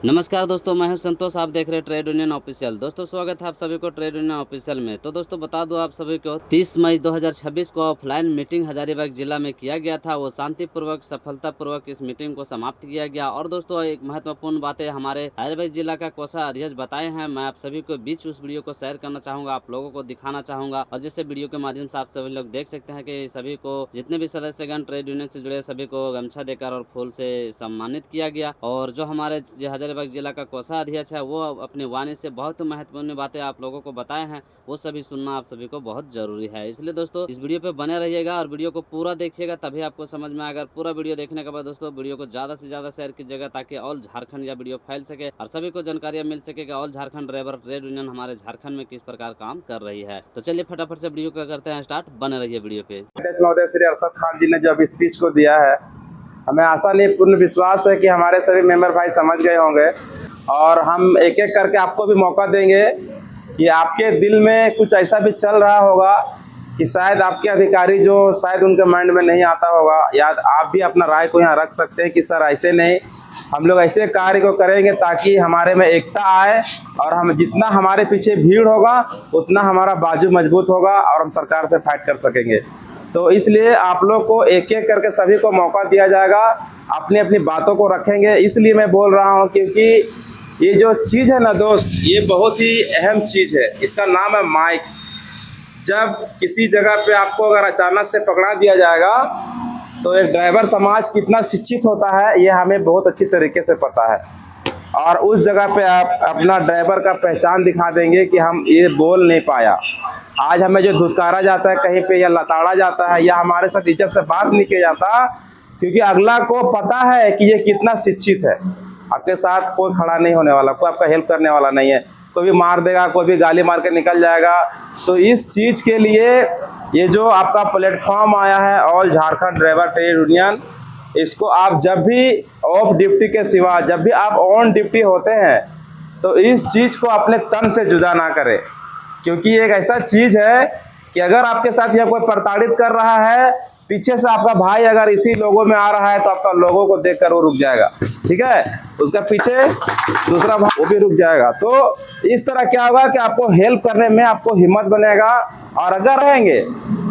नमस्कार दोस्तों, मैं हूं संतोष। आप देख रहे हैं ट्रेड यूनियन ऑफिशियल। दोस्तों स्वागत है आप सभी को ट्रेड यूनियन ऑफिशियल में। तो दोस्तों बता दूं आप सभी को 30 मई 2026 को ऑफलाइन मीटिंग हजारीबाग जिला में किया गया था। वो शांतिपूर्वक सफलतापूर्वक इस मीटिंग को समाप्त किया गया। और दोस्तों एक महत्वपूर्ण बातें हमारे हजारीबाग जिला का कोषा अध्यक्ष बताए हैं। मैं आप सभी को बीच उस वीडियो को शेयर करना चाहूँगा, आप लोगों को दिखाना चाहूँगा। और जिससे वीडियो के माध्यम से आप सभी लोग देख सकते हैं कि सभी को, जितने भी सदस्यगण ट्रेड यूनियन से जुड़े, सभी को गमछा देकर और फूल से सम्मानित किया गया। और जो हमारे हजारीबाग जिला का अध्यक्ष है वो अपनी वाणी से बहुत महत्वपूर्ण बातें आप लोगों को बताए हैं, वो सभी सुनना आप सभी को बहुत जरूरी है। इसलिए दोस्तों इस वीडियो पे बने रहिएगा और वीडियो को पूरा देखिएगा, तभी आपको समझ में आएगा। पूरा वीडियो देखने के बाद दोस्तों वीडियो को ज्यादा से ज्यादा शेयर कीजिएगा, ताकि ऑल झारखंड या वीडियो फैल सके और सभी को जानकारियां मिल सके कि all Jharkhand driver trade union हमारे झारखंड में किस प्रकार काम कर रही है। तो चलिए फटाफट से वीडियो को करते हैं स्टार्ट, बने रहिए वीडियो पे। महोदय श्री अरशद खान जी ने जो अभी स्पीच को दिया है, हमें आशा नहीं पूर्ण विश्वास है कि हमारे सभी मेंबर भाई समझ गए होंगे। और हम एक एक करके आपको भी मौका देंगे कि आपके दिल में कुछ ऐसा भी चल रहा होगा कि शायद आपके अधिकारी जो शायद उनके माइंड में नहीं आता होगा, या आप भी अपना राय को यहाँ रख सकते हैं कि सर ऐसे नहीं, हम लोग ऐसे कार्य को करेंगे ताकि हमारे में एकता आए और हम जितना हमारे पीछे भीड़ होगा उतना हमारा बाजू मजबूत होगा और हम सरकार से फाइट कर सकेंगे। तो इसलिए आप लोग को एक एक करके सभी को मौका दिया जाएगा, अपनी अपनी बातों को रखेंगे। इसलिए मैं बोल रहा हूँ क्योंकि ये जो चीज़ है ना दोस्त, ये बहुत ही अहम चीज़ है। इसका नाम है माइक। जब किसी जगह पे आपको अगर अचानक से पकड़ा दिया जाएगा तो एक ड्राइवर समाज कितना शिक्षित होता है ये हमें बहुत अच्छी तरीके से पता है। और उस जगह पे आप अपना ड्राइवर का पहचान दिखा देंगे कि हम ये बोल नहीं पाया, आज हमें जो धुतकारा जाता है कहीं पे या लताड़ा जाता है या हमारे साथ इज्जत से बात नहीं किया जाता, क्योंकि अगला को पता है कि ये कितना शिक्षित है। आपके साथ कोई खड़ा नहीं होने वाला, कोई आपका हेल्प करने वाला नहीं है, कोई भी मार देगा, कोई भी गाली मार के निकल जाएगा। तो इस चीज़ के लिए ये जो आपका प्लेटफॉर्म आया है all Jharkhand driver trade union, इसको आप जब भी ऑफ ड्यूटी के सिवा जब भी आप ऑन ड्यूटी होते हैं तो इस चीज़ को अपने तन से जुदा ना करें, क्योंकि एक ऐसा चीज़ है कि अगर आपके साथ यह कोई प्रताड़ित कर रहा है, पीछे से आपका भाई अगर इसी लोगों में आ रहा है तो आपका लोगों को देखकर वो रुक जाएगा, ठीक है, उसका पीछे दूसरा भाई वो भी रुक जाएगा। तो इस तरह क्या होगा कि आपको हेल्प करने में आपको हिम्मत बनेगा, और अगर रहेंगे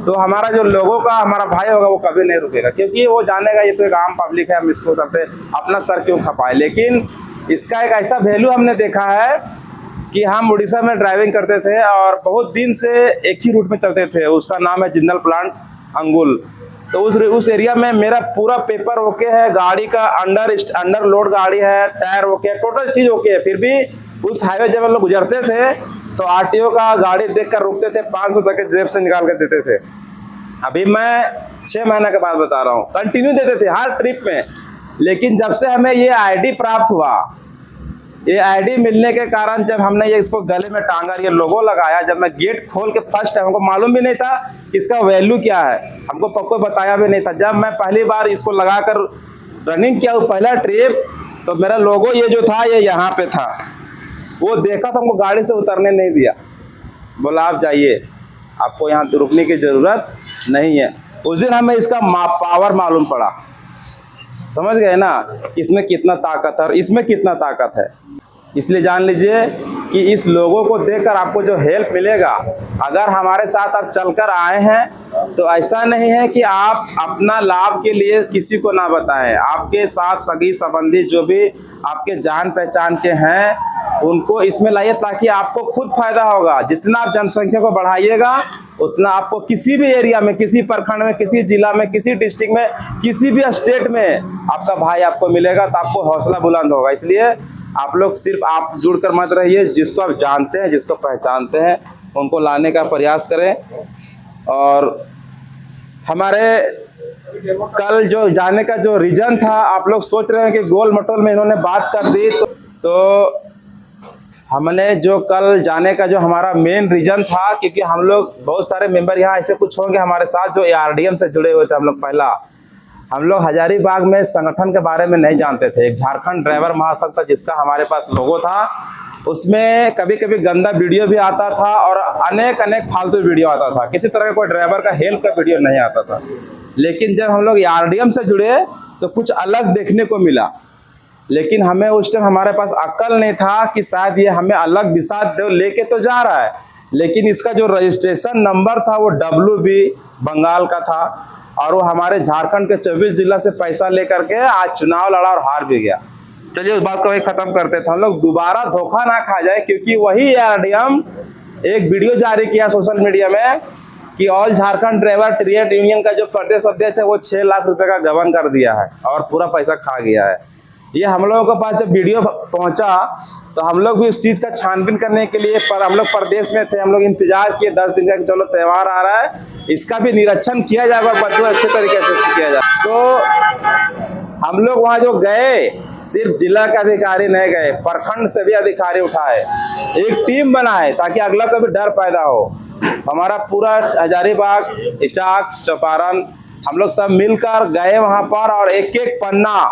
तो हमारा जो लोगों का हमारा भाई होगा वो कभी नहीं रुकेगा, क्योंकि वो जानेगा ये तो एक आम पब्लिक है, हम इसको सब पे अपना सर क्यों खपाए। लेकिन इसका एक ऐसा वैल्यू हमने देखा है कि हम उड़ीसा में ड्राइविंग करते थे और बहुत दिन से एक ही रूट में चलते थे, उसका नाम है जिंदल प्लांट अंगुल। तो उस एरिया में मेरा पूरा पेपर ओके है, गाड़ी का अंडर लोड गाड़ी है, टायर ओके है, टोटल चीज़ ओके है। फिर भी उस हाईवे जब हम लोग गुजरते थे तो आरटीओ का गाड़ी देखकर रुकते थे, 500 तक के जेब से निकाल कर देते थे। अभी मैं 6 महीने के बाद बता रहा हूँ, कंटिन्यू देते थे हर ट्रिप में। लेकिन जब से हमें ये आईडी प्राप्त हुआ, ये आईडी मिलने के कारण जब हमने ये इसको गले में टांगा, ये लोगो लगाया, जब मैं गेट खोल के फर्स्ट टाइम, हमको मालूम भी नहीं था इसका वैल्यू क्या है, हमको कोई बताया भी नहीं था। जब मैं पहली बार इसको लगाकर रनिंग किया पहला ट्रिप, तो मेरा लोगो ये जो था ये यहाँ पे था, वो देखा तो हमको गाड़ी से उतरने नहीं दिया, बोला आप जाइए, आपको यहाँ रुकने की ज़रूरत नहीं है। उस दिन हमें इसका पावर मालूम पड़ा, समझ गए ना, इसमें कितना ताकत है और इसमें कितना ताकत है। इसलिए जान लीजिए कि इस लोगों को देखकर आपको जो हेल्प मिलेगा, अगर हमारे साथ आप चलकर आए हैं तो ऐसा नहीं है कि आप अपना लाभ के लिए किसी को ना बताएं। आपके साथ सगी संबंधी जो भी आपके जान पहचान के हैं उनको इसमें लाइए, ताकि आपको खुद फायदा होगा। जितना आप जनसंख्या को बढ़ाइएगा उतना आपको किसी भी एरिया में, किसी प्रखंड में, किसी जिला में, किसी डिस्ट्रिक्ट में, किसी भी स्टेट में आपका भाई आपको मिलेगा, तो आपको हौसला बुलंद होगा। इसलिए आप लोग सिर्फ आप जुड़कर मत रहिए, जिसको आप जानते हैं, जिसको पहचानते हैं, उनको लाने का प्रयास करें। और हमारे कल जो जाने का जो रीजन था, आप लोग सोच रहे हैं कि गोल मटोल में इन्होंने बात कर दी, तो हमने जो कल जाने का जो हमारा मेन रीजन था, क्योंकि हम लोग बहुत सारे मेंबर यहाँ ऐसे कुछ होंगे हमारे साथ जो ARDM से जुड़े हुए थे। हम लोग हजारीबाग में संगठन के बारे में नहीं जानते थे। एक झारखंड ड्राइवर महासंघ था जिसका हमारे पास लोगो था, उसमें कभी कभी गंदा वीडियो भी आता था और अनेक फालतू वीडियो आता था, किसी तरह का कोई ड्राइवर का हेल्प का वीडियो नहीं आता था। लेकिन जब हम लोग ARDM से जुड़े तो कुछ अलग देखने को मिला। लेकिन हमें उस टाइम हमारे पास अक्ल नहीं था कि शायद ये हमें अलग दिशा लेके तो जा रहा है, लेकिन इसका जो रजिस्ट्रेशन नंबर था वो WB बंगाल का था और वो हमारे झारखंड के 24 जिला से पैसा लेकर के आज चुनाव लड़ा और हार भी गया। चलिए उस बात को वही खत्म करते थे, हम लोग दोबारा धोखा ना खा जाए, क्योंकि वही ARDM एक वीडियो जारी किया सोशल मीडिया में कि all Jharkhand driver trade union का जो प्रदेश अध्यक्ष है वो 6 लाख रुपए का गबन कर दिया है और पूरा पैसा खा गया है। ये हम लोगों के पास जब वीडियो पहुंचा तो हम लोग भी उस चीज़ का छानबीन करने के लिए पर हम लोग प्रदेश में थे, हम लोग इंतजार किए 10 दिन का कि चलो त्यौहार आ रहा है, इसका भी निरीक्षण किया जाएगा, बच्चों अच्छे तरीके से किया जाए। तो हम लोग वहाँ जो गए, सिर्फ जिला के अधिकारी नहीं गए, प्रखंड से भी अधिकारी उठाए, एक टीम बनाए ताकि अगला को भी डर पैदा हो। हमारा पूरा हजारीबाग, इचाक, चौपारण हम लोग सब मिलकर गए वहाँ पर और एक एक पन्ना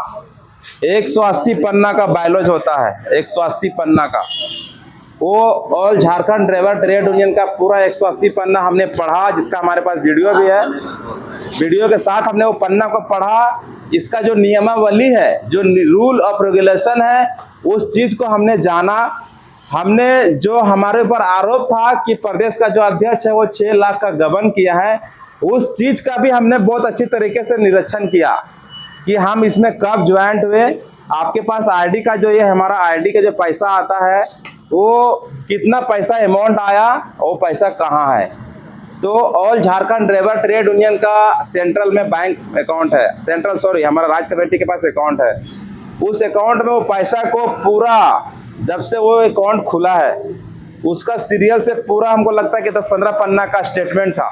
180 पन्ना का बायोलॉज होता है, 180 पन्ना का, वो all Jharkhand driver trade union का पूरा 180 पन्ना हमने पढ़ा, जिसका हमारे पास वीडियो भी है। वीडियो के साथ हमने वो पन्ना को पढ़ा, इसका जो नियमावली है, जो रूल ऑफ रेगुलेशन है, उस चीज़ को हमने जाना। हमने जो हमारे ऊपर आरोप था कि प्रदेश का जो अध्यक्ष है वो 6 लाख का गबन किया है, उस चीज़ का भी हमने बहुत अच्छी तरीके से निरीक्षण किया कि हम इसमें कब ज्वाइंट हुए, आपके पास आईडी का जो ये हमारा आईडी का जो पैसा आता है वो कितना पैसा अमाउंट आया, वो पैसा कहाँ है। तो all Jharkhand driver trade union का सेंट्रल में बैंक अकाउंट है, हमारा राज्य कमेटी के पास अकाउंट है। उस अकाउंट में वो पैसा को पूरा, जब से वो अकाउंट खुला है उसका सीरियल से पूरा हमको लगता है कि 10-15 पन्ना का स्टेटमेंट था।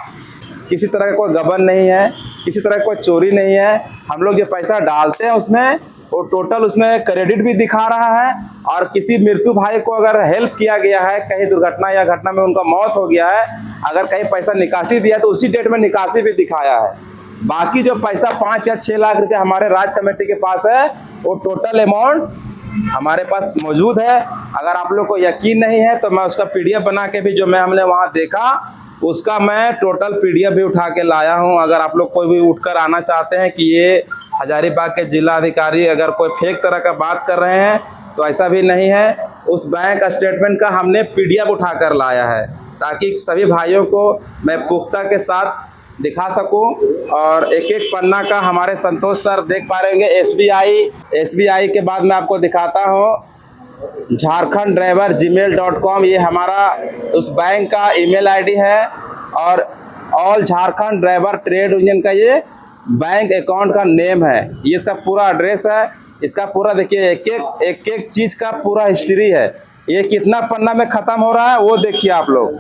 किसी तरह का कोई गबन नहीं है, किसी तरह का कोई चोरी नहीं है। हम लोग जो पैसा डालते हैं उसमें वो टोटल उसमें क्रेडिट भी दिखा रहा है, और किसी मृत्यु भाई को अगर हेल्प किया गया है, कहीं दुर्घटना या घटना में उनका मौत हो गया है, अगर कहीं पैसा निकासी दिया तो उसी डेट में निकासी भी दिखाया है। बाकी जो पैसा 5 या 6 लाख रुपये हमारे राज्य कमेटी के पास है, वो टोटल अमाउंट हमारे पास मौजूद है। अगर आप लोग को यकीन नहीं है तो मैं उसका PDF बना के भी, जो हमने वहाँ देखा उसका मैं टोटल PDF भी उठा के लाया हूँ। अगर आप लोग कोई भी उठकर आना चाहते हैं कि ये हजारीबाग के जिला अधिकारी अगर कोई फेक तरह का बात कर रहे हैं, तो ऐसा भी नहीं है। उस बैंक स्टेटमेंट का हमने PDF उठा कर लाया है ताकि सभी भाइयों को मैं पुख्ता के साथ दिखा सकूं। और एक एक पन्ना का हमारे संतोष सर देख पा रहेंगे। SBI के बाद मैं आपको दिखाता हूं झारखंड ड्राइवर gmail.com, ये हमारा उस बैंक का ईमेल ID है, और all Jharkhand driver trade union का ये बैंक अकाउंट का नेम है, ये इसका पूरा एड्रेस है। इसका पूरा देखिए, एक एक चीज़ का पूरा हिस्ट्री है। ये कितना पन्ना में ख़त्म हो रहा है वो देखिए आप लोग,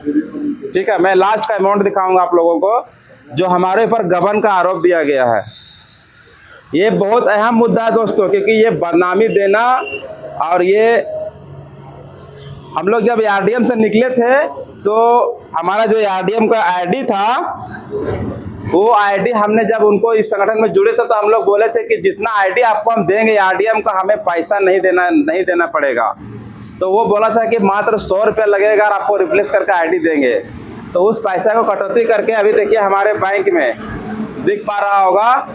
ठीक है। मैं लास्ट का अमाउंट दिखाऊंगा आप लोगों को, जो हमारे ऊपर गबन का आरोप दिया गया है। ये बहुत अहम मुद्दा है दोस्तों, क्योंकि ये बदनामी देना, और ये हम लोग जब ARDM से निकले थे तो हमारा जो ARDM का ID था, वो ID हमने जब उनको इस संगठन में जुड़े थे तो हम लोग बोले थे कि जितना ID आपको हम देंगे ARDM का, हमें पैसा नहीं देना पड़ेगा। तो वो बोला था कि मात्र 100 रुपये लगेगा और आपको रिप्लेस करके ID देंगे। तो उस पैसा को कटौती करके अभी देखिए हमारे बैंक में दिख पा रहा होगा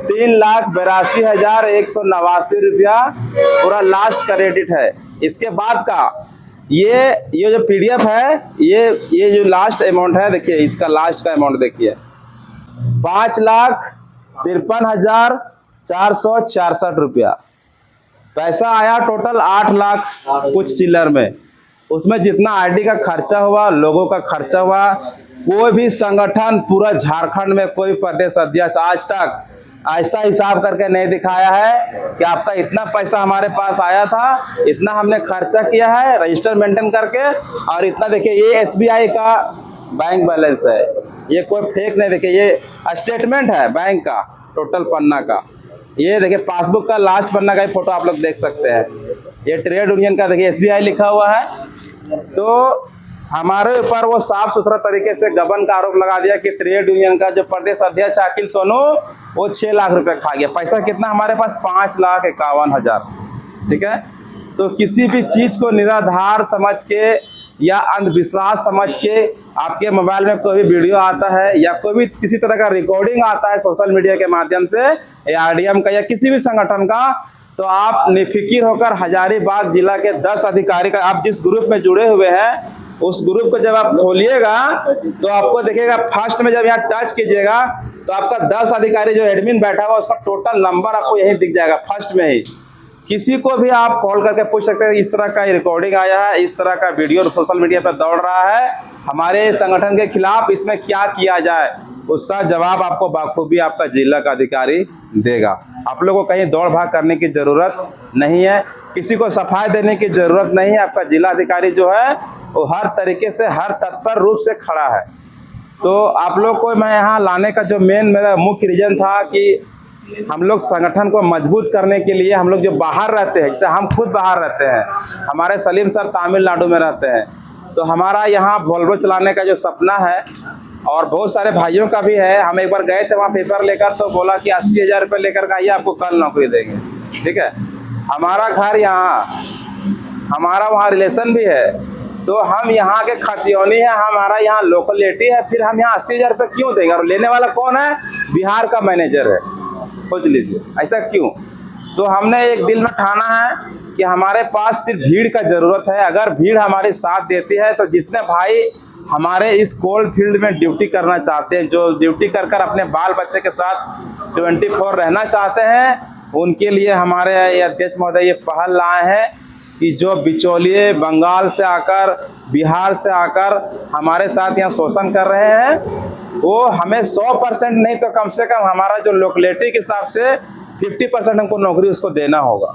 3,82,189 रुपया पूरा लास्ट क्रेडिट है। इसके बाद का ये जो PDF है, ये जो लास्ट अमाउंट है, देखिए इसका लास्ट का अमाउंट देखिए 5,53,466 रुपया पैसा आया। टोटल 8 लाख कुछ चिल्लर में, उसमें जितना ID का खर्चा हुआ, लोगों का खर्चा हुआ, कोई भी संगठन पूरा झारखंड में कोई प्रदेश अध्यक्ष आज तक ऐसा हिसाब करके नहीं दिखाया है कि आपका इतना पैसा हमारे पास आया था, इतना हमने खर्चा किया है रजिस्टर मेंटेन करके, और इतना देखिए ये SBI का बैंक बैलेंस है, ये कोई फेक नहीं। देखिए ये स्टेटमेंट है बैंक का टोटल पन्ना का, ये देखिए पासबुक का लास्ट पन्ना का ही फोटो आप लोग देख सकते हैं। ये ट्रेड यूनियन का देखिए SBI लिखा हुआ है। तो हमारे ऊपर वो साफ सुथरा तरीके से गबन का आरोप लगा दिया कि ट्रेड यूनियन का जो प्रदेश अध्यक्ष अखिल सोनू वो 6 लाख रुपए खा गया। पैसा कितना हमारे पास 5,51,000, ठीक है। तो किसी भी चीज़ को निराधार समझ के या अंधविश्वास समझ के आपके मोबाइल में कोई भी वीडियो आता है या कोई भी किसी तरह का रिकॉर्डिंग आता है सोशल मीडिया के माध्यम से ARDM का या किसी भी संगठन का, तो आप निफिकिर होकर हजारीबाग जिला के 10 अधिकारी का, आप जिस ग्रुप में जुड़े हुए हैं उस ग्रुप को जब आप खोलिएगा तो आपको देखिएगा फर्स्ट में जब यहाँ टच कीजिएगा तो आपका 10 अधिकारी जो एडमिन बैठा हुआ उसका टोटल नंबर आपको यही दिख जाएगा फर्स्ट में ही। किसी को भी आप कॉल करके पूछ सकते हैं इस तरह का रिकॉर्डिंग आया है, इस तरह का वीडियो सोशल मीडिया पर दौड़ रहा है, हमारे संगठन के खिलाफ इसमें क्या किया जाए, उसका जवाब आपको बाखूबी आपका जिला का अधिकारी देगा। आप लोगों को कहीं दौड़ भाग करने की ज़रूरत नहीं है, किसी को सफाई देने की ज़रूरत नहीं है। आपका जिला अधिकारी जो है वो हर तरीके से हर तत्पर रूप से खड़ा है। तो आप लोग को मैं यहाँ लाने का जो मेरा मुख्य रीज़न था कि हम लोग संगठन को मजबूत करने के लिए, हम लोग जो बाहर रहते हैं, जैसे हम खुद बाहर रहते हैं, हमारे सलीम सर तमिलनाडु में रहते हैं, तो हमारा यहाँ वोल्वो चलाने का जो सपना है और बहुत सारे भाइयों का भी है। हम एक बार गए थे वहाँ पेपर लेकर, तो बोला कि 80,000 रुपये लेकर आइए, आपको कल नौकरी देंगे। ठीक है, हमारा घर यहाँ, हमारा वहाँ रिलेशन भी है, तो हम यहाँ के खतियोनी है, हमारा यहाँ लोकलिटी है, फिर हम यहाँ 80,000 रुपये क्यों देंगे? और लेने वाला कौन है? बिहार का मैनेजर है। सोच लीजिए ऐसा क्यों? तो हमने एक दिल में ठाना है कि हमारे पास सिर्फ भीड़ का ज़रूरत है। अगर भीड़ हमारे साथ देती है तो जितने भाई हमारे इस कोल फील्ड में ड्यूटी करना चाहते हैं, जो ड्यूटी कर कर अपने बाल बच्चे के साथ 24 रहना चाहते हैं, उनके लिए हमारे अध्यक्ष महोदय ये पहल लाए हैं कि जो बिचौलिए बंगाल से आकर, बिहार से आकर हमारे साथ यहाँ शोषण कर रहे हैं, वो हमें 100% नहीं तो कम से कम हमारा जो लोकलिटी के हिसाब से 50% हमको नौकरी उसको देना होगा।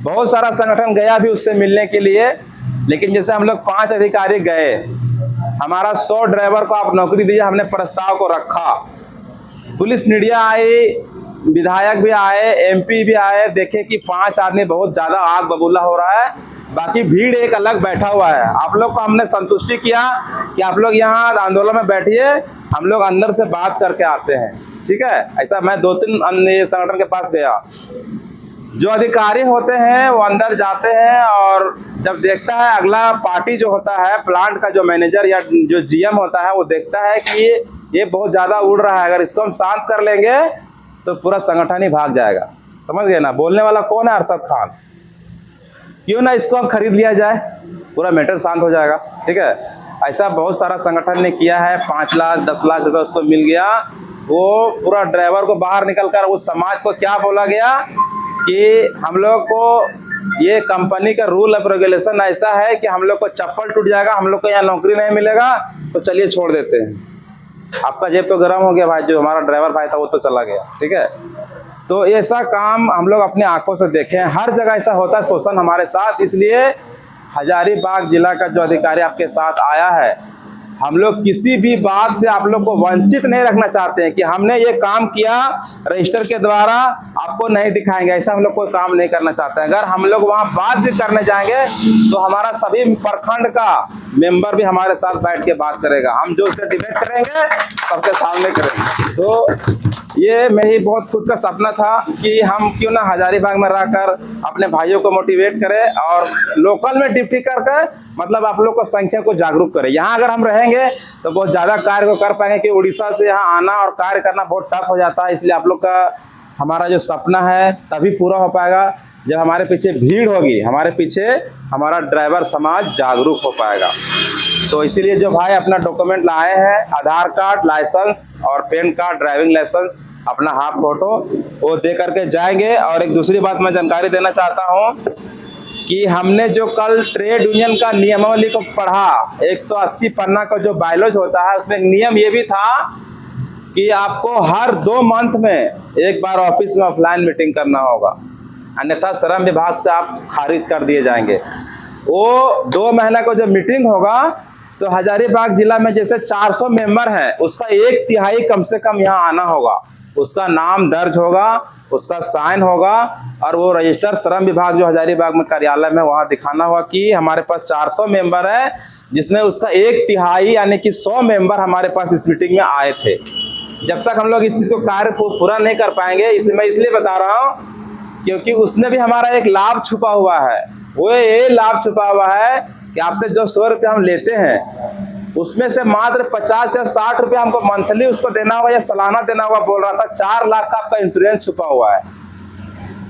बहुत सारा संगठन गया भी उससे मिलने के लिए, लेकिन जैसे हम लोग 5 अधिकारी गए, हमारा 100 ड्राइवर को आप नौकरी दीजिए, हमने प्रस्ताव को रखा। पुलिस मीडिया आई, विधायक भी आए, एमपी भी आए, देखे कि 5 आदमी बहुत ज़्यादा आग बबूला हो रहा है, बाकी भीड़ एक अलग बैठा हुआ है। आप लोग को हमने संतुष्टि किया कि आप लोग यहाँ आंदोलन में बैठिए, हम लोग अंदर से बात करके आते हैं। ठीक है, ऐसा मैं 2-3 अन्य संगठन के पास गया। जो अधिकारी होते हैं वो अंदर जाते हैं और जब देखता है अगला पार्टी जो होता है, प्लांट का जो मैनेजर या जो जीएम होता है, वो देखता है कि ये बहुत ज़्यादा उड़ रहा है, अगर इसको हम शांत कर लेंगे तो पूरा संगठन ही भाग जाएगा। समझ गए ना? बोलने वाला कौन है? अरशद खान। क्यों ना इसको हम खरीद लिया जाए, पूरा मैटर शांत हो जाएगा। ठीक है, ऐसा बहुत सारा संगठन ने किया है। 5 लाख 10 लाख रुपये उसको मिल गया, वो पूरा ड्राइवर को बाहर निकल कर उस समाज को क्या बोला गया कि हम लोग को ये कंपनी का रूल ऑफ रेगुलेशन ऐसा है कि हम लोग को चप्पल टूट जाएगा, हम लोग को यहाँ नौकरी नहीं मिलेगा, तो चलिए छोड़ देते हैं। आपका जेब तो गर्म हो गया भाई, जो हमारा ड्राइवर भाई था वो तो चला गया। ठीक है, तो ऐसा काम हम लोग अपनी आंखों से देखे हैं, हर जगह ऐसा होता है शोषण हमारे साथ। इसलिए हजारीबाग जिला का जो अधिकारी आपके साथ आया है, हम लोग किसी भी बात से आप लोग को वंचित नहीं रखना चाहते हैं कि हमने ये काम किया रजिस्टर के द्वारा, आपको नहीं दिखाएंगे, ऐसा हम लोग कोई काम नहीं करना चाहते हैं। अगर हम लोग वहाँ बात भी करने जाएंगे तो हमारा सभी प्रखंड का मेंबर भी हमारे साथ बैठ के बात करेगा, हम जो उससे डिबेट करेंगे सबके सामने करेंगे। तो ये मेरी बहुत खुद का सपना था कि हम क्यों ना हजारीबाग में रहकर अपने भाइयों को मोटिवेट करें और लोकल में ड्यूटी करके मतलब आप लोग को संख्या को जागरूक करें। यहाँ अगर हम रहेंगे तो बहुत ज़्यादा कार्य को कर पाएंगे, कि उड़ीसा से यहाँ आना और कार्य करना बहुत टफ हो जाता है। इसलिए आप लोग का हमारा जो सपना है तभी पूरा हो पाएगा जब हमारे पीछे भीड़ होगी, हमारे पीछे हमारा ड्राइवर समाज जागरूक हो पाएगा। तो इसीलिए जो भाई अपना डॉक्यूमेंट लाए हैं, आधार कार्ड, लाइसेंस और पैन कार्ड, ड्राइविंग लाइसेंस, अपना हाफ फोटो, वो दे करके जाएंगे। और एक दूसरी बात मैं जानकारी देना चाहता हूँ कि हमने जो कल ट्रेड यूनियन का नियमावली को पढ़ा, 180 पन्ना का जो बायलॉज होता है, उसमें एक नियम ये भी था कि आपको हर 2 मंथ में एक बार ऑफिस में ऑफलाइन मीटिंग करना होगा, अन्यथा श्रम विभाग से आप खारिज कर दिए जाएंगे। वो 2 महीना का जो मीटिंग होगा तो हजारीबाग जिला में जैसे 400 मेंबर हैं, उसका 1/3 कम से कम यहाँ आना होगा, उसका नाम दर्ज होगा, उसका साइन होगा और वो रजिस्टर श्रम विभाग जो हजारीबाग में कार्यालय में वहाँ दिखाना होगा कि हमारे पास 400 मेंबर है, जिसमें उसका 1/3 यानी कि 100 मेंबर हमारे पास इस मीटिंग में आए थे। जब तक हम लोग इस चीज़ को कार्य पूरा नहीं कर पाएंगे, इसलिए मैं इसलिए बता रहा हूँ क्योंकि उसमें भी हमारा एक लाभ छुपा हुआ है। वो ये लाभ छुपा हुआ है कि आपसे जो 100 रुपये हम लेते हैं उसमें से मात्र 50 या 60 रुपये हमको मंथली उसको देना होगा या सालाना देना होगा। बोल रहा था 4 लाख का आपका इंश्योरेंस छुपा हुआ है।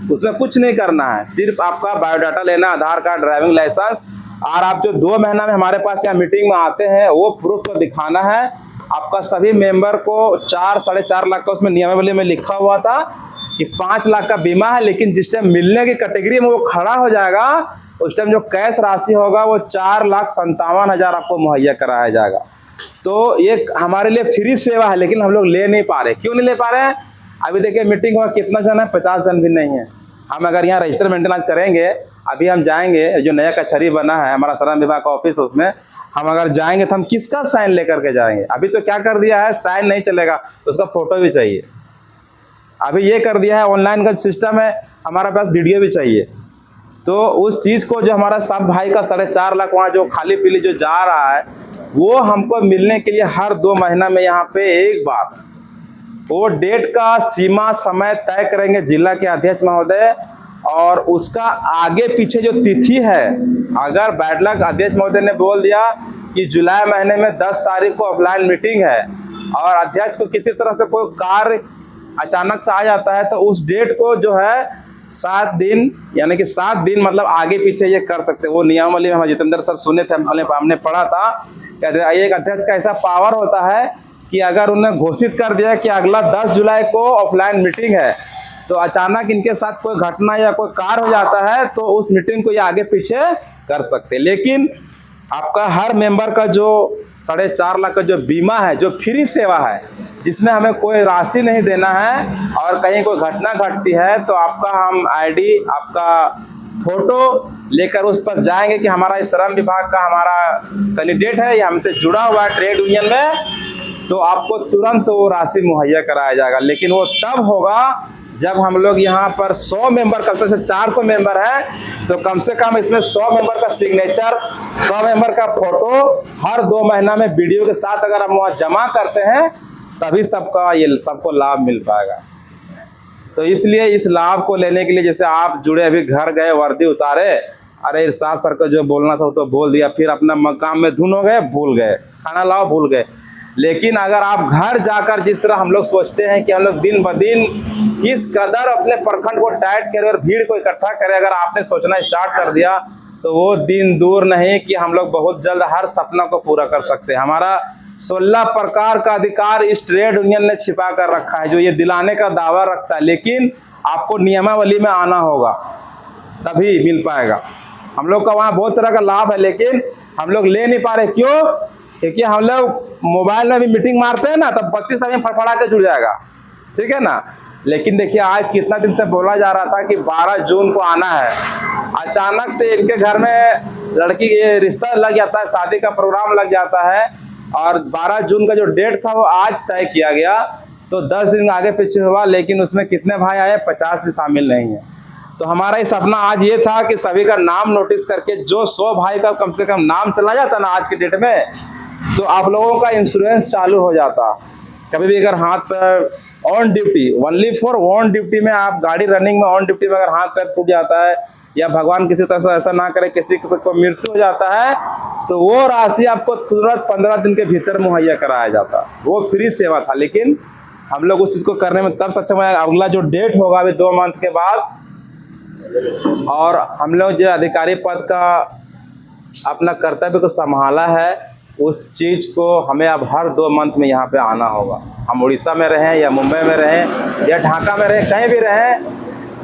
उसमें कुछ नहीं करना है, सिर्फ आपका बायोडाटा लेना, आधार कार्ड, ड्राइविंग लाइसेंस, और आप जो 2 महीना में हमारे पास यहाँ मीटिंग में आते हैं वो प्रूफ को दिखाना है। आपका सभी मेंबर को 4-4.5 लाख का उसमें नियमावली में लिखा हुआ था कि 5 लाख का बीमा है, लेकिन जिस टाइम मिलने की कैटेगरी में वो खड़ा हो जाएगा उस टाइम जो कैश राशि होगा वो 4,57,000 आपको मुहैया कराया जाएगा। तो ये हमारे लिए फ्री सेवा है, लेकिन हम लोग ले नहीं पा रहे। क्यों नहीं ले पा रहे हैं? अभी देखिए मीटिंग में कितना जन है, 50 जन भी नहीं है। हम अगर यहाँ रजिस्टर मेंटेनेंस करेंगे, अभी हम जाएंगे, जो नया कचहरी बना है हमारा श्रम विभाग का ऑफिस, उसमें हम अगर जाएंगे तो हम किसका साइन लेकर के जाएंगे? अभी तो क्या कर दिया है, साइन नहीं चलेगा तो उसका फोटो भी चाहिए। अभी ये कर दिया है ऑनलाइन का सिस्टम है, हमारे पास वीडियो भी चाहिए। तो उस चीज़ को जो हमारा सब भाई का 4.5 लाख वहाँ जो खाली पीली जो जा रहा है वो हमको मिलने के लिए हर 2 महीना में यहाँ पे एक बार वो डेट का सीमा समय तय करेंगे जिला के अध्यक्ष महोदय, और उसका आगे पीछे जो तिथि है, अगर बैड लक अध्यक्ष महोदय ने बोल दिया कि जुलाई महीने में 10 तारीख को ऑफलाइन मीटिंग है और अध्यक्ष को किसी तरह से कोई कार्य अचानक से आ जाता है, तो उस डेट को जो है 7 दिन, यानी कि 7 दिन मतलब आगे पीछे ये कर सकते हैं। वो नियमावली में हम जितेंद्र सर सुने थे, हमने पढ़ा था, एक अध्यक्ष का ऐसा पावर होता है कि अगर उन्होंने घोषित कर दिया कि अगला 10 जुलाई को ऑफलाइन मीटिंग है, तो अचानक इनके साथ कोई घटना या कोई कार्य हो जाता है तो उस मीटिंग को ये आगे पीछे कर सकते हैं। लेकिन आपका हर मेंबर का जो 4.5 लाख का जो बीमा है, जो फ्री सेवा है, जिसमें हमें कोई राशि नहीं देना है, और कहीं कोई घटना घटती है तो आपका हम आईडी, आपका फोटो लेकर उस पर जाएंगे कि हमारा इस श्रम विभाग का हमारा कैंडिडेट है या हमसे जुड़ा हुआ है ट्रेड यूनियन में, तो आपको तुरंत से वो राशि मुहैया कराया जाएगा। लेकिन वो तब होगा जब हम लोग यहाँ पर 100 मेंबर करते हैं, 400 मेंबर है तो कम से कम इसमें 100 मेंबर का सिग्नेचर, 100 मेंबर का फोटो हर 2 महीना में वीडियो के साथ अगर हम वहाँ जमा करते हैं तभी सबको लाभ मिल पाएगा। तो इसलिए इस लाभ को लेने के लिए, जैसे आप जुड़े, अभी घर गए, वर्दी उतारे, अरे इरशाद सर को जो बोलना था तो बोल दिया, फिर अपना काम में धुन हो गए, भूल गए, खाना लाओ भूल गए। लेकिन अगर आप घर जाकर जिस तरह हम लोग सोचते हैं कि हम लोग दिन ब दिन किस कदर अपने प्रखंड को टाइट करें और भीड़ को इकट्ठा करें, अगर आपने सोचना स्टार्ट कर दिया तो वो दिन दूर नहीं कि हम लोग बहुत जल्द हर सपना को पूरा कर सकते हैं। हमारा 16 प्रकार का अधिकार इस ट्रेड यूनियन ने छिपा कर रखा है, जो ये दिलाने का दावा रखता है, लेकिन आपको नियमावली में आना होगा तभी मिल पाएगा। हम लोग का वहाँ बहुत तरह का लाभ है, लेकिन हम लोग ले नहीं पा रहे। क्यों? क्योंकि हम लोग मोबाइल में भी मीटिंग मारते हैं ना, तब 32 में फड़फड़ा के जुड़ जाएगा, ठीक है ना। लेकिन देखिए आज कितना दिन से बोला जा रहा था कि 12 जून को आना है, अचानक से इनके घर में लड़की ये रिश्ता लग जाता है, शादी का प्रोग्राम लग जाता है, और 12 जून का जो डेट था वो आज तय किया गया, तो 10 दिन आगे पीछे हुआ। लेकिन उसमें कितने भाई आए? 50 से शामिल नहीं है। तो हमारा ये सपना आज ये था कि सभी का नाम नोटिस करके जो 100 भाई का कम से कम नाम चला जाता ना आज के डेट में, तो आप लोगों का इंश्योरेंस चालू हो जाता। कभी भी अगर हाथ पैर on duty, only for on duty में, आप गाड़ी रनिंग में ऑन ड्यूटी में अगर हाथ पैर टूट जाता है या भगवान किसी तरह से ऐसा ना करे किसी को मृत्यु हो जाता है, तो वो राशि आपको तुरंत 15 दिन के भीतर मुहैया कराया जाता। वो फ्री सेवा था, लेकिन हम लोग उस चीज़ को करने में तब सक्षम है। अगला जो डेट होगा अभी 2 मंथ के बाद, और हम लोग जो अधिकारी पद का अपना कर्तव्य को संभाला है, उस चीज़ को हमें अब हर 2 मंथ में यहाँ पे आना होगा। हम उड़ीसा में रहें या मुंबई में रहें या ढाका में रहें, कहीं भी रहें,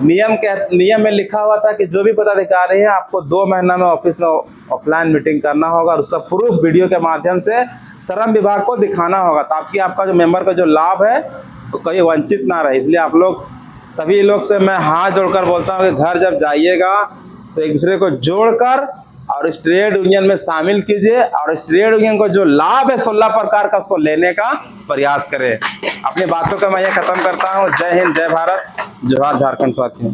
नियम में लिखा हुआ था कि जो भी पदाधिकारी है आपको 2 महीना में ऑफिस में ऑफलाइन मीटिंग करना होगा, और उसका प्रूफ वीडियो के माध्यम से श्रम विभाग को दिखाना होगा, ताकि आपका जो मेंबर का जो लाभ है तो कहीं वंचित ना रहे। इसलिए आप लोग सभी लोग से मैं हाथ जोड़कर बोलता हूँ कि घर जब जाइएगा तो एक दूसरे को जोड़कर और इस ट्रेड यूनियन में शामिल कीजिए, और इस ट्रेड यूनियन को जो लाभ है 16 प्रकार का उसको लेने का प्रयास करें। अपनी बातों का मैं ये खत्म करता हूँ। जय हिंद, जय भारत, जोहार झारखंड साथियों।